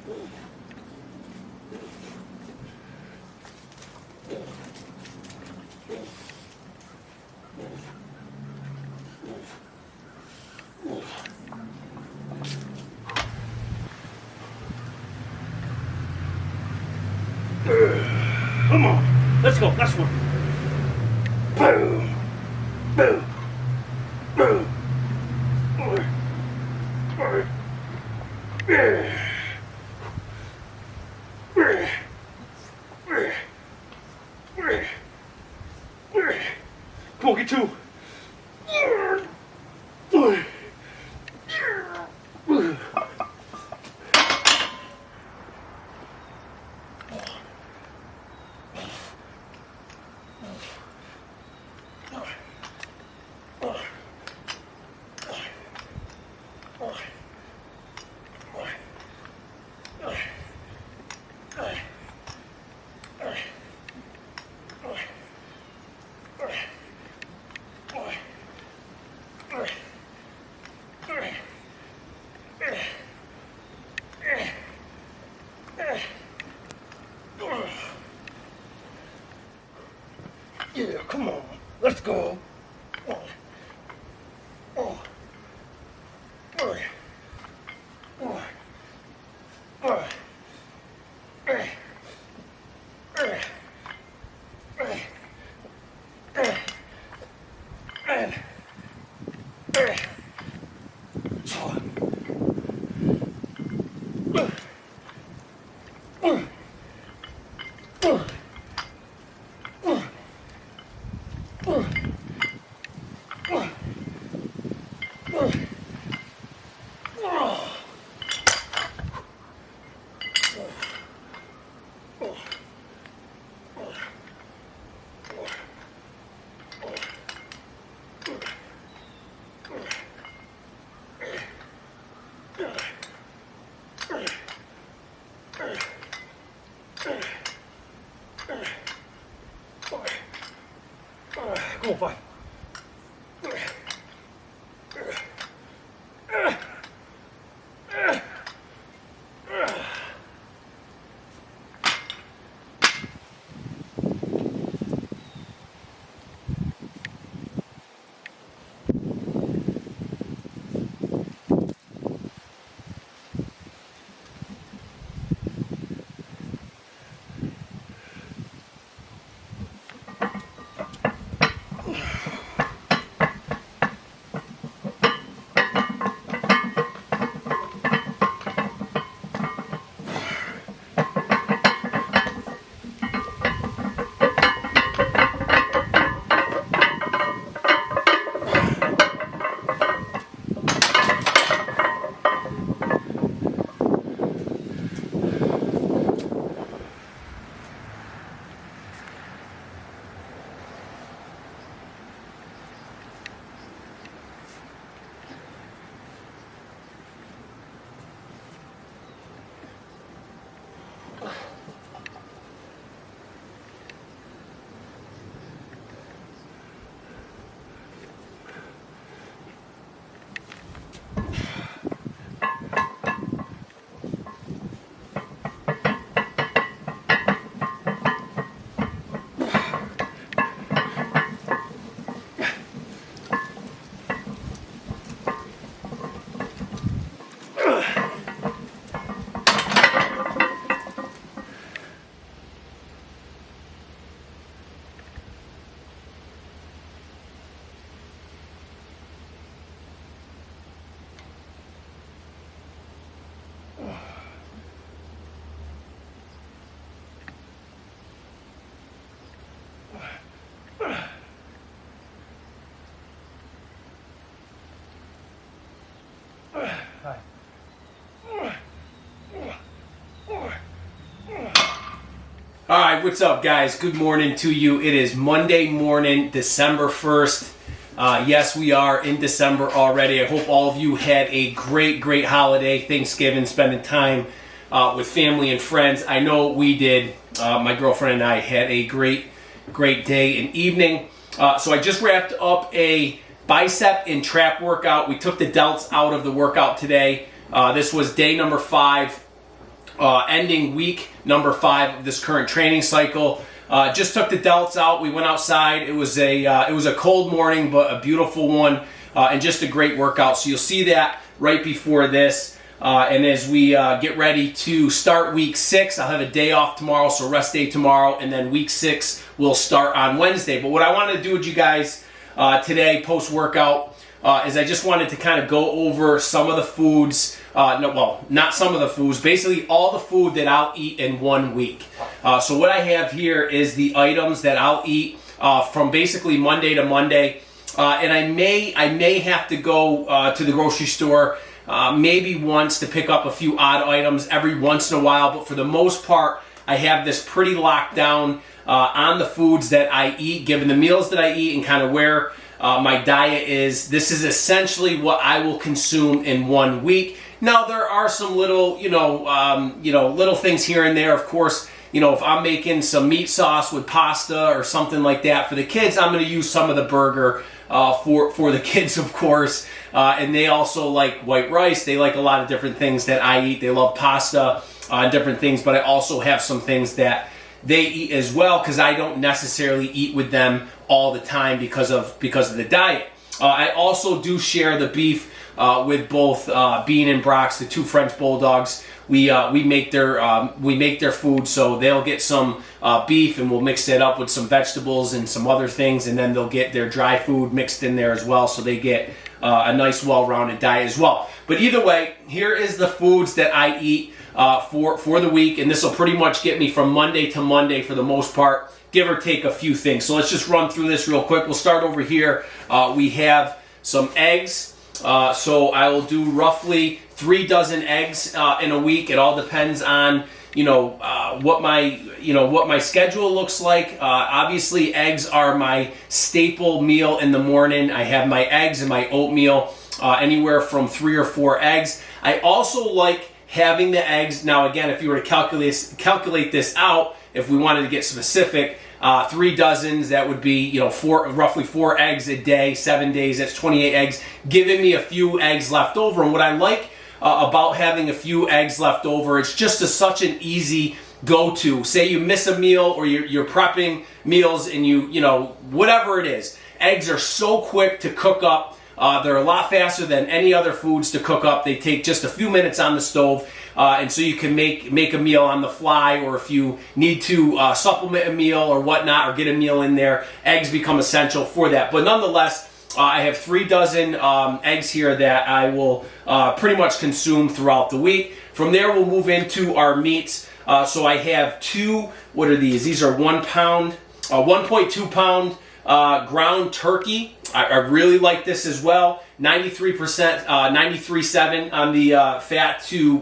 Come on, let's go, last one. Boom, boom, boom. Come on, get two. Yeah, come on, let's go. Come on, five. All right, what's up, guys? Good morning to you. It is Monday morning, December 1st. Yes, we are in December already. I hope all of you had a great holiday, Thanksgiving, spending time with family and friends. I know we did. My girlfriend and I had a great day and evening. So I just wrapped up a bicep and trap workout. We took the delts out of the workout today. This was day number 5. ending week number 5 of this current training cycle. Just took the delts out. We went outside. It was a cold morning, but a beautiful one, and just a great workout. So you'll see that right before this. And as we get ready to start week 6, I'll have a day off tomorrow, so rest day tomorrow, and then week 6 will start on Wednesday. But what I wanted to do with you guys today, post-workout, is I just wanted to kind of go over some of the foods, not some of the foods, basically all the food that I'll eat in 1 week. So what I have here is the items that I'll eat from basically Monday to Monday. And I may have to go to the grocery store maybe once to pick up a few odd items every once in a while, but for the most part, I have this pretty locked down on the foods that I eat, given the meals that I eat and kind of where my diet is. This is essentially what I will consume in 1 week. Now there are some little, little things here and there. Of course, if I'm making some meat sauce with pasta or something like that for the kids, I'm going to use some of the burger for the kids, of course. And they also like white rice. They like a lot of different things that I eat. They love pasta and different things, but I also have some things that they eat as well because I don't necessarily eat with them all the time because of the diet. I also do share the beef with both Bean and Brox, the 2 French bulldogs. We make their food, so they'll get some beef, and we'll mix it up with some vegetables and some other things, and then they'll get their dry food mixed in there as well, so they get a nice, well-rounded diet as well. But either way, here is the foods that I eat for the week, and this will pretty much get me from Monday to Monday for the most part, give or take a few things. So let's just run through this real quick. We'll start over here. We have some eggs. So I will do roughly 3 dozen eggs in a week. It all depends on what my schedule looks like. Obviously, eggs are my staple meal in the morning. I have my eggs and my oatmeal, anywhere from 3 or 4 eggs. I also like having the eggs. Now, again, if you were to calculate this out, if we wanted to get specific, 3 dozens, that would be roughly 4 eggs a day, 7 days, that's 28 eggs, giving me a few eggs left over. And what I like about having a few eggs left over, it's just such an easy go-to. Say you miss a meal or you're prepping meals and whatever it is, eggs are so quick to cook up. They're a lot faster than any other foods to cook up. They take just a few minutes on the stove, and so you can make a meal on the fly, or if you need to supplement a meal or whatnot, or get a meal in there, eggs become essential for that. But nonetheless, I have 3 dozen eggs here that I will pretty much consume throughout the week. From there, we'll move into our meats. So I have 2, what are these? These are 1 pound, 1.2 pound ground turkey. I really like this as well. 93%, 93.7 on the fat to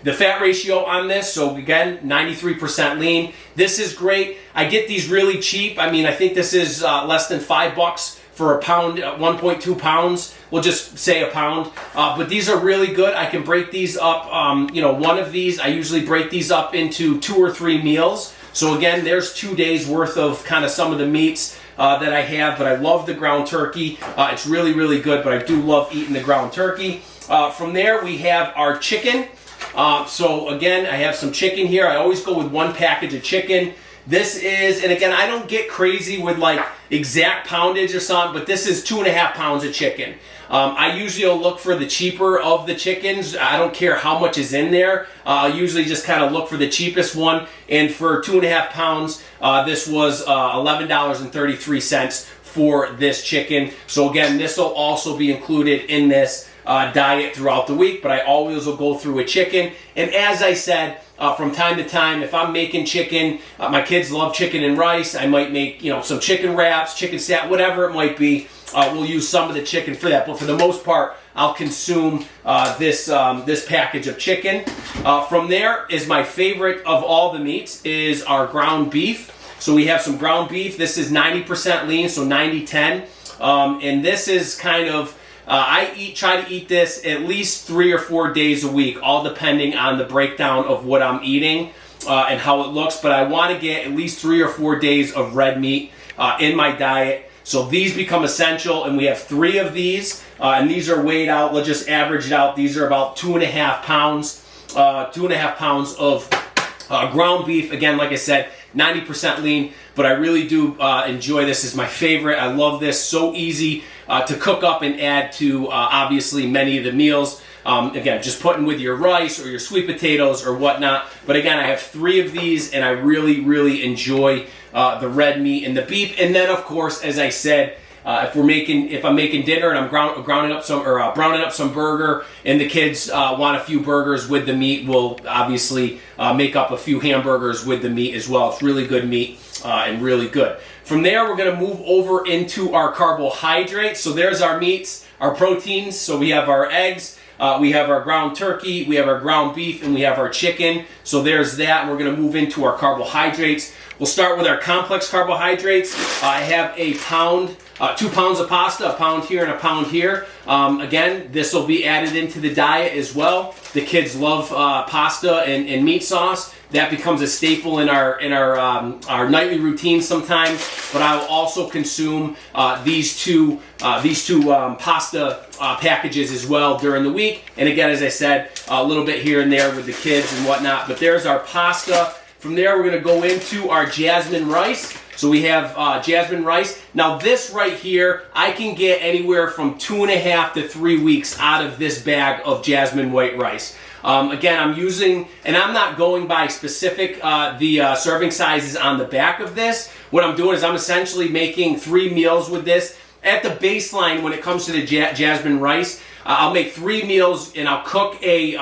the fat ratio on this. So again, 93% lean. This is great. I get these really cheap. I mean, I think this is less than $5 for a pound, 1.2 pounds. We'll just say a pound. But these are really good. I can break these up. One of these, I usually break these up into 2 or 3 meals. So again, there's 2 days worth of kind of some of the meats that I have, but I love the ground turkey. It's really, really good, but I do love eating the ground turkey. From there, we have our chicken. So again, I have some chicken here. I always go with 1 package of chicken. This is, and again, I don't get crazy with like exact poundage or something, but this is 2.5 pounds of chicken. I usually will look for the cheaper of the chickens. I don't care how much is in there. I'll usually just kind of look for the cheapest one. And for 2.5 pounds, this was $11.33 for this chicken. So again, this will also be included in this diet throughout the week, but I always will go through a chicken. And as I said, from time to time, if I'm making chicken, my kids love chicken and rice. I might make some chicken wraps, chicken salad, whatever it might be. We'll use some of the chicken for that, but for the most part, I'll consume this package of chicken. From there is my favorite of all the meats is our ground beef. So we have some ground beef. This is 90% lean, so 90-10, and this is kind of I try to eat this at least 3 or 4 days a week, all depending on the breakdown of what I'm eating and how it looks. But I want to get at least 3 or 4 days of red meat in my diet. So these become essential, and we have 3 of these, and these are weighed out. Let's just average it out. These are about 2.5 pounds. 2.5 pounds of ground beef. Again, like I said, 90% lean, but I really do enjoy this. This is my favorite. I love this. So easy to cook up and add to obviously many of the meals. Again, just putting with your rice or your sweet potatoes or whatnot. But again, I have 3 of these, and I really, really enjoy the red meat and the beef. And then, of course, as I said, if I'm making dinner and I'm browning up some burger, and the kids want a few burgers with the meat, we'll obviously make up a few hamburgers with the meat as well. It's really good meat and really good. From there, we're going to move over into our carbohydrates. So there's our meats, our proteins. So we have our eggs. We have our ground turkey, we have our ground beef, and we have our chicken. So there's that, and we're going to move into our carbohydrates. We'll start with our complex carbohydrates. I have 2 pounds of pasta, a pound here and a pound here. Again, this will be added into the diet as well. The kids love pasta and meat sauce. That becomes a staple in our nightly routine sometimes. But I will also consume these two pasta packages as well during the week. And again, as I said, a little bit here and there with the kids and whatnot. But there's our pasta. From there, we're going to go into our jasmine rice. So we have jasmine rice. Now this right here, I can get anywhere from 2.5 to 3 weeks out of this bag of jasmine white rice. Again, I'm using, and I'm not going by specific the serving sizes on the back of this. What I'm doing is I'm essentially making 3 meals with this. At the baseline, when it comes to the jasmine rice, I'll make 3 meals, and I'll cook a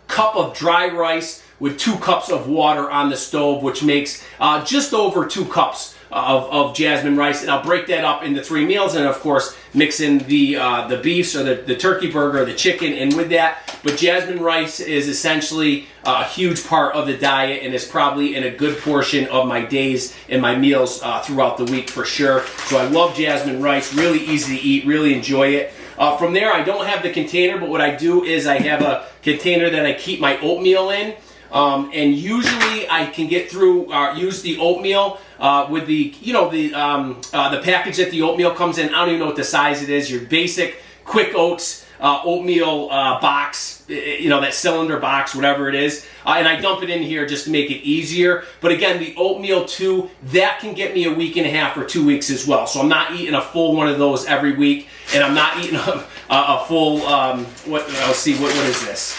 cup of dry rice with 2 cups of water on the stove, which makes just over 2 cups of jasmine rice. And I'll break that up into 3 meals, and of course mix in the beefs or the turkey burger or the chicken in with that. But jasmine rice is essentially a huge part of the diet, and is probably in a good portion of my days and my meals throughout the week for sure. So I love jasmine rice, really easy to eat, really enjoy it. From there, I don't have the container, but what I do is I have a container that I keep my oatmeal in. And usually I can get through, use the oatmeal with the package that the oatmeal comes in. I don't even know what the size it is. Your basic Quick Oats oatmeal box, that cylinder box, whatever it is. And I dump it in here just to make it easier. But again, the oatmeal too, that can get me a week and a half or 2 weeks as well. So I'm not eating a full one of those every week, and I'm not eating a full, what is this?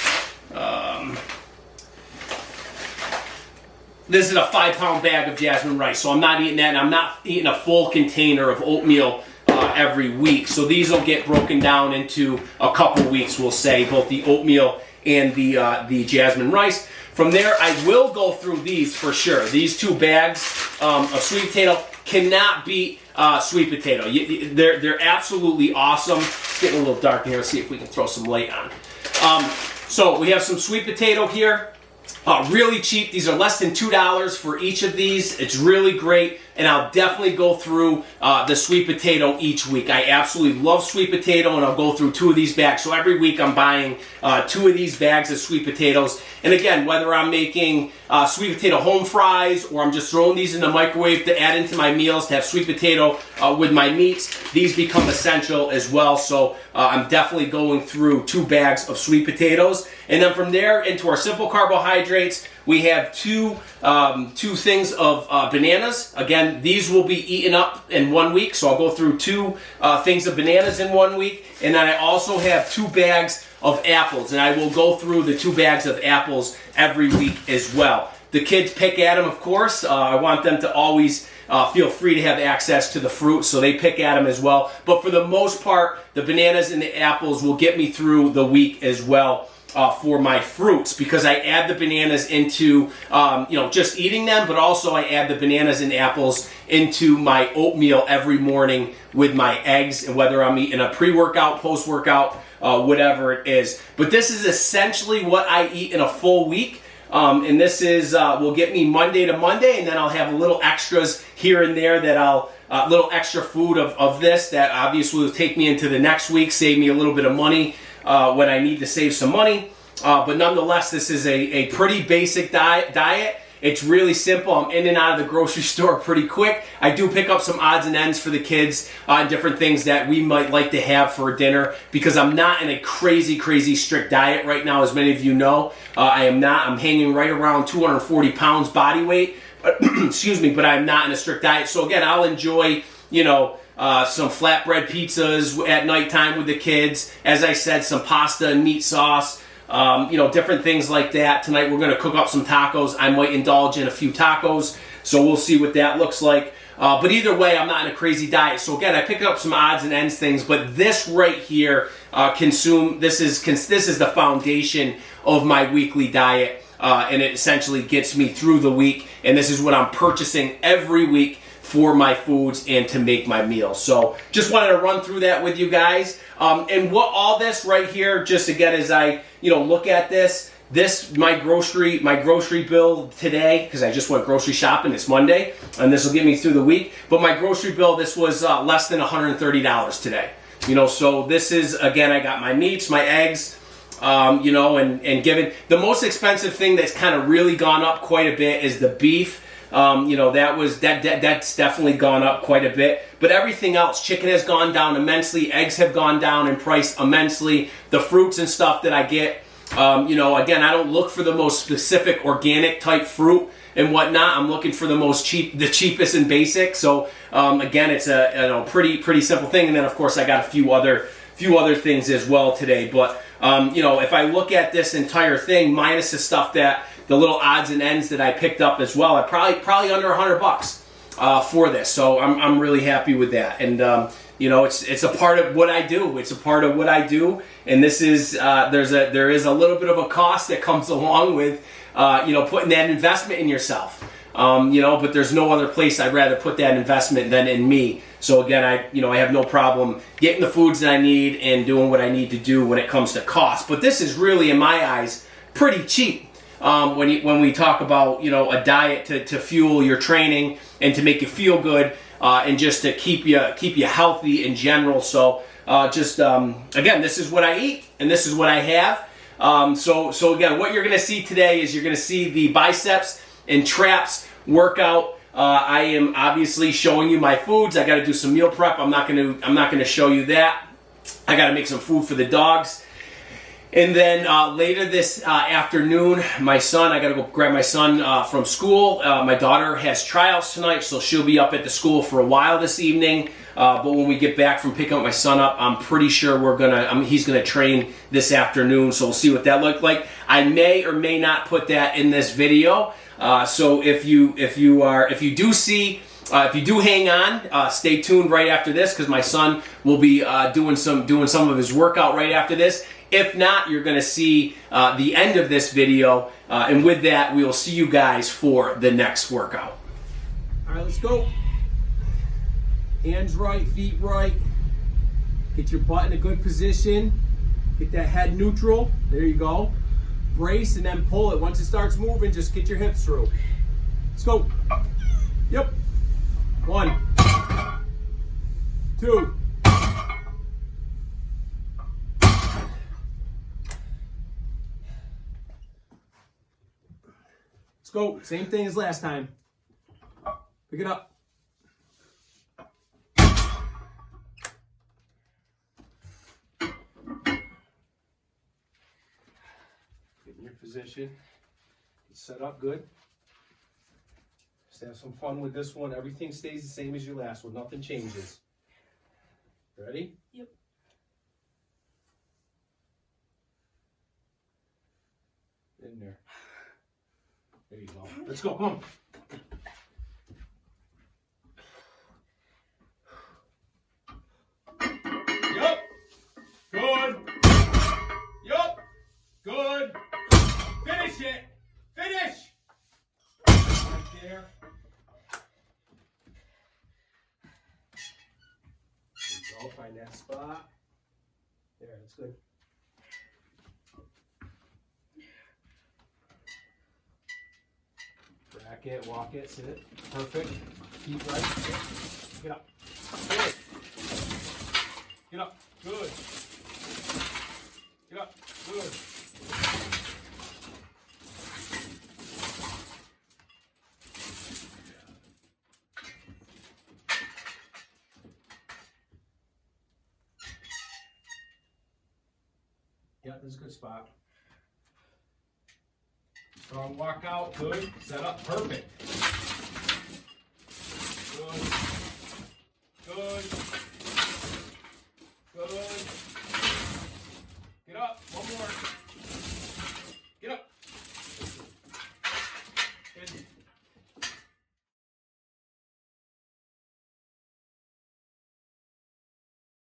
This is a 5-pound bag of jasmine rice, so I'm not eating that, and I'm not eating a full container of oatmeal every week. So these will get broken down into a couple weeks, we'll say, both the oatmeal and the jasmine rice. From there, I will go through these for sure. These 2 bags of sweet potato cannot beat sweet potato. They're absolutely awesome. It's getting a little dark in here. Let's see if we can throw some light on. So we have some sweet potato here. Really cheap. These are less than $2 for each of these. It's really great, and I'll definitely go through the sweet potato each week. I absolutely love sweet potato, and I'll go through 2 of these bags. So every week I'm buying 2 of these bags of sweet potatoes. And again, whether I'm making sweet potato home fries, or I'm just throwing these in the microwave to add into my meals to have sweet potato with my meats, these become essential as well. So I'm definitely going through 2 bags of sweet potatoes. And then from there into our simple carbohydrates, we have two things of bananas. Again, these will be eaten up in 1 week, so I'll go through 2 things of bananas in 1 week. And then I also have 2 bags of apples, and I will go through the 2 bags of apples every week as well. The kids pick at them, of course. I want them to always feel free to have access to the fruit, so they pick at them as well. But for the most part, the bananas and the apples will get me through the week as well. For my fruits, because I add the bananas into just eating them, but also I add the bananas and apples into my oatmeal every morning with my eggs, and whether I'm eating a pre-workout, post-workout, whatever it is. But this is essentially what I eat in a full week. And this is will get me Monday to Monday, and then I'll have little extras here and there that I'll little extra food of this that obviously will take me into the next week, save me a little bit of money when I need to save some money. But nonetheless, this is a pretty basic diet. It's really simple. I'm in and out of the grocery store pretty quick. I do pick up some odds and ends for the kids and different things that we might like to have for dinner because I'm not in a crazy strict diet right now, as many of you know. I am not. I'm hanging right around 240 pounds body weight. Excuse me, but I'm not in a strict diet. So again, I'll enjoy, some flatbread pizzas at nighttime with the kids. As I said, some pasta and meat sauce. Different things like that. Tonight we're going to cook up some tacos. I might indulge in a few tacos, so we'll see what that looks like. But either way, I'm not in a crazy diet. So again, I pick up some odds and ends things, but this right here, this is the foundation of my weekly diet, and it essentially gets me through the week. And this is what I'm purchasing every week for my foods and to make my meals. So just wanted to run through that with you guys. And what all this right here, just again, as I look at this my grocery bill today, because I just went grocery shopping. It's Monday, and this will get me through the week. But my grocery bill, this was less than $130 today. So this is, again, I got my meats, my eggs, and given the most expensive thing that's kind of really gone up quite a bit is the beef. That's definitely gone up quite a bit. But everything else, chicken has gone down immensely. Eggs have gone down in price immensely. The fruits and stuff that I get, again, I don't look for the most specific organic type fruit and whatnot. I'm looking for the cheapest and basic. So again, it's a pretty simple thing. And then of course I got a few other things as well today. But if I look at this entire thing minus the stuff the little odds and ends that I picked up as well, I probably under $100 for this. So I'm really happy with that. And it's a part of what I do. It's a part of what I do. And this is there is a little bit of a cost that comes along with putting that investment in yourself. But there's no other place I'd rather put that investment than in me. So again, I have no problem getting the foods that I need and doing what I need to do when it comes to cost. But this is really, in my eyes, pretty cheap. When we talk about a diet to fuel your training and to make you feel good and just to keep you healthy in general. So again, this is what I eat and this is what I have. So again, what you're going to see today is you're going to see the biceps and traps workout. I am obviously showing you my foods. I got to do some meal prep. I'm not going to show you that. I got to make some food for the dogs. And then later this afternoon, I got to go grab my son from school. My daughter has tryouts tonight, so she'll be up at the school for a while this evening. But when we get back from picking up my son up, I'm pretty sure he's gonna train this afternoon. So we'll see what that looks like. I may or may not put that in this video. So if you do hang on, stay tuned right after this because my son will be doing some of his workout right after this. If not, you're going to see the end of this video, and with that, we will see you guys for the next workout. All right, let's go. Hands right, feet right. Get your butt in a good position. Get that head neutral. There you go. Brace and then pull it. Once it starts moving, just get your hips through. Let's go. Yep. 1, 2. Let's go. Same thing as last time. Pick it up. Get in your position. Get set up good. Just have some fun with this one. Everything stays the same as your last one. Nothing changes. Ready? Yep. In there. There you go. Let's go. Come on. Yup. Good. Yup. Good. Finish it. Finish. Right there. There you go. Find that spot. There. That's good. Rack it, walk it, sit it. Perfect. Feet right. Get up. Good. Get up. Good. Get up. Good. Yep, this is a good spot. Strong walk out, good. Set up, perfect. Good. Good.